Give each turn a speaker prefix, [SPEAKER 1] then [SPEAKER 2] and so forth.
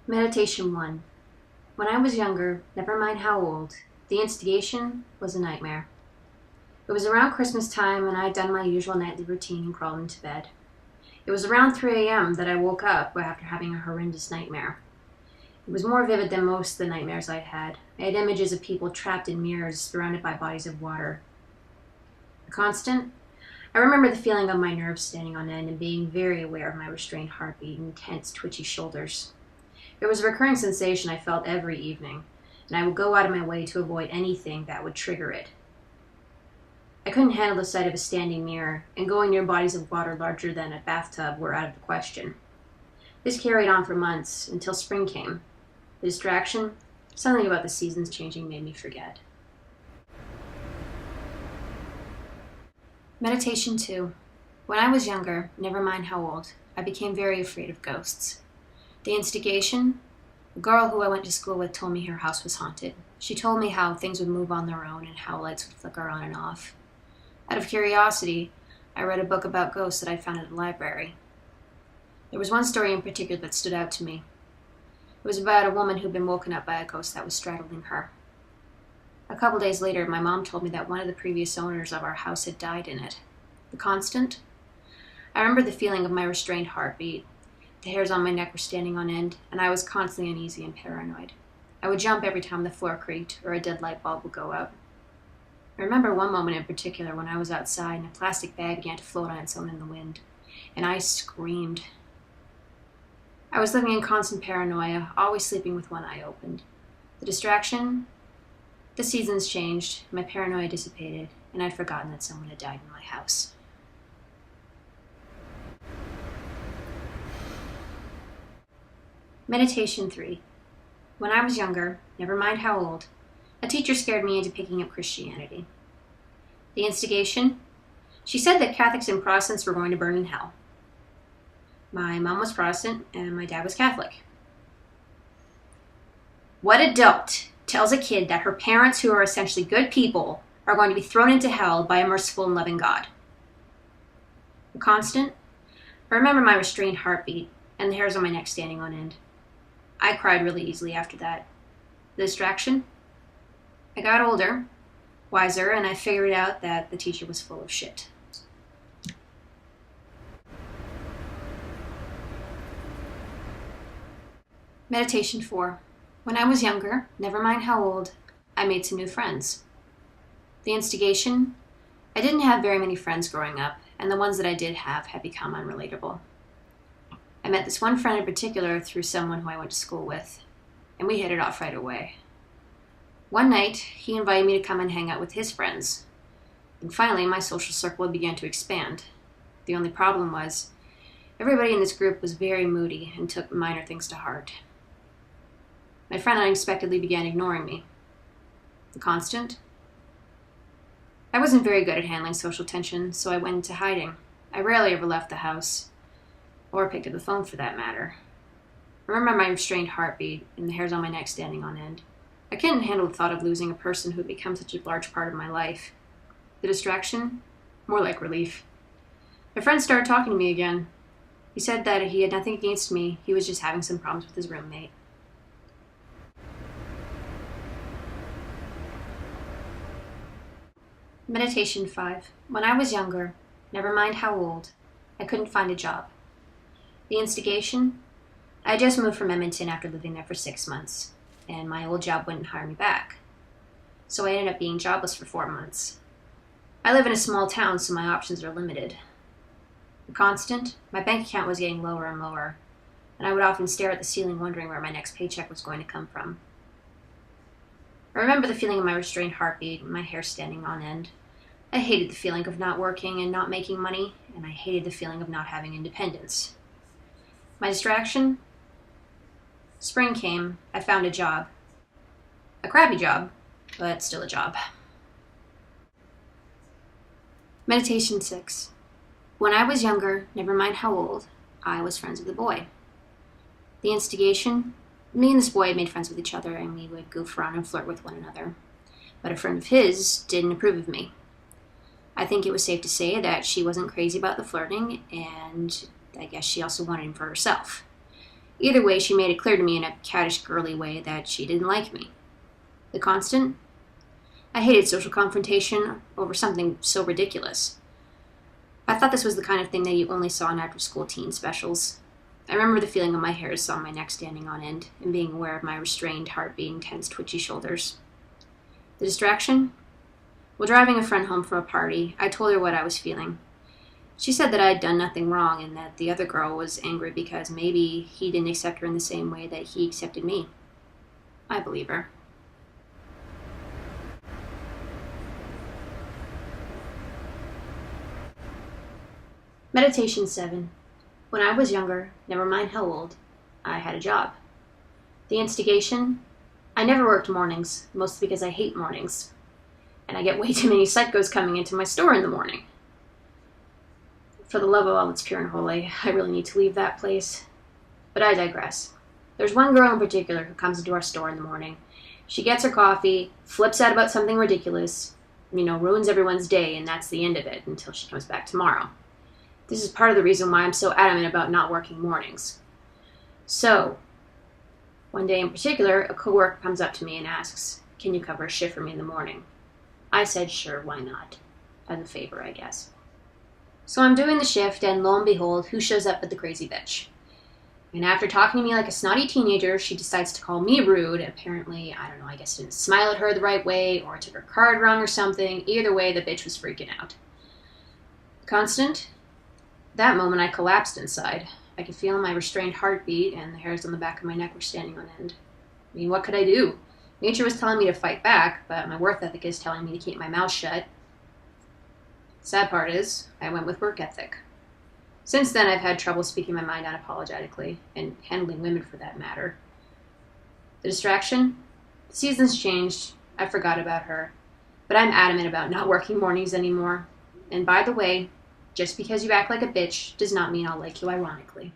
[SPEAKER 1] Meditation 1. When I was younger, never mind how old, the instigation was a nightmare. It was around Christmas time, and I had done my usual nightly routine and crawled into bed. It was around 3 a.m. that I woke up after having a horrendous nightmare. It was more vivid than most of the nightmares I'd had. I had images of people trapped in mirrors, surrounded by bodies of water. A constant? I remember the feeling of my nerves standing on end and being very aware of my restrained heartbeat and tense, twitchy shoulders. It was a recurring sensation I felt every evening, and I would go out of my way to avoid anything that would trigger it. I couldn't handle the sight of a standing mirror, and going near bodies of water larger than a bathtub were out of the question. This carried on for months, until spring came. The distraction, something about the seasons changing, made me forget. Meditation 2. When I was younger, never mind how old, I became very afraid of ghosts. The instigation? A girl who I went to school with told me her house was haunted. She told me how things would move on their own and how lights would flicker on and off. Out of curiosity, I read a book about ghosts that I found at the library. There was one story in particular that stood out to me. It was about a woman who'd been woken up by a ghost that was straddling her. A couple days later, my mom told me that one of the previous owners of our house had died in it. The constant? I remember the feeling of my restrained heartbeat. The hairs on my neck were standing on end, and I was constantly uneasy and paranoid. I would jump every time the floor creaked or a dead light bulb would go out. I remember one moment in particular when I was outside and a plastic bag began to float on its own in the wind, and I screamed. I was living in constant paranoia, always sleeping with one eye opened. The distraction? The seasons changed, my paranoia dissipated, and I'd forgotten that someone had died in my house. Meditation 3. When I was younger, never mind how old, a teacher scared me into picking up Christianity. The instigation? She said that Catholics and Protestants were going to burn in hell. My mom was Protestant and my dad was Catholic. What adult tells a kid that her parents, who are essentially good people, are going to be thrown into hell by a merciful and loving God? The constant? I remember my restrained heartbeat and the hairs on my neck standing on end. I cried really easily after that. The distraction? I got older, wiser, and I figured out that the teacher was full of shit. Meditation 4. When I was younger, never mind how old, I made some new friends. The instigation? I didn't have very many friends growing up, and the ones that I did have had become unrelatable. I met this one friend in particular through someone who I went to school with, and we hit it off right away. One night, he invited me to come and hang out with his friends, and finally my social circle began to expand. The only problem was, everybody in this group was very moody and took minor things to heart. My friend unexpectedly began ignoring me. The constant? I wasn't very good at handling social tension, so I went into hiding. I rarely ever left the house, or picked up the phone for that matter. I remember my restrained heartbeat and the hairs on my neck standing on end. I couldn't handle the thought of losing a person who had become such a large part of my life. The distraction? More like relief. My friend started talking to me again. He said that he had nothing against me, he was just having some problems with his roommate. Meditation 5. When I was younger, never mind how old, I couldn't find a job. The instigation? I had just moved from Edmonton after living there for 6 months, and my old job wouldn't hire me back. So I ended up being jobless for 4 months. I live in a small town, so my options are limited. The constant? My bank account was getting lower and lower, and I would often stare at the ceiling wondering where my next paycheck was going to come from. I remember the feeling of my restrained heartbeat and my hair standing on end. I hated the feeling of not working and not making money, and I hated the feeling of not having independence. My distraction? Spring came, I found a job. A crappy job, but still a job. Meditation 6. When I was younger, never mind how old, I was friends with a boy. The instigation? Me and this boy had made friends with each other, and we would goof around and flirt with one another. But a friend of his didn't approve of me. I think it was safe to say that she wasn't crazy about the flirting, and I guess she also wanted him for herself. Either way, she made it clear to me in a caddish, girly way that she didn't like me. The constant? I hated social confrontation over something so ridiculous. I thought this was the kind of thing that you only saw in after-school teen specials. I remember the feeling of my hairs on my neck standing on end, and being aware of my restrained heartbeat and tense, twitchy shoulders. The distraction? While driving a friend home from a party, I told her what I was feeling. She said that I had done nothing wrong and that the other girl was angry because maybe he didn't accept her in the same way that he accepted me. I believe her. Meditation 7. When I was younger, never mind how old, I had a job. The instigation? I never worked mornings, mostly because I hate mornings. And I get way too many psychos coming into my store in the morning. For the love of all that's pure and holy, I really need to leave that place. But I digress. There's one girl in particular who comes into our store in the morning. She gets her coffee, flips out about something ridiculous, ruins everyone's day, and that's the end of it until she comes back tomorrow. This is part of the reason why I'm so adamant about not working mornings. So, one day in particular, a coworker comes up to me and asks, "Can you cover a shift for me in the morning?" I said, sure, why not? As a favor, I guess. So I'm doing the shift, and lo and behold, who shows up but the crazy bitch? And after talking to me like a snotty teenager, she decides to call me rude. Apparently, I guess I didn't smile at her the right way, or took her card wrong or something. Either way, the bitch was freaking out. Constant? That moment, I collapsed inside. I could feel my restrained heartbeat, and the hairs on the back of my neck were standing on end. What could I do? Nature was telling me to fight back, but my work ethic is telling me to keep my mouth shut. Sad part is, I went with work ethic. Since then, I've had trouble speaking my mind unapologetically, and handling women for that matter. The distraction? The seasons changed. I forgot about her. But I'm adamant about not working mornings anymore. And by the way, just because you act like a bitch does not mean I'll like you ironically.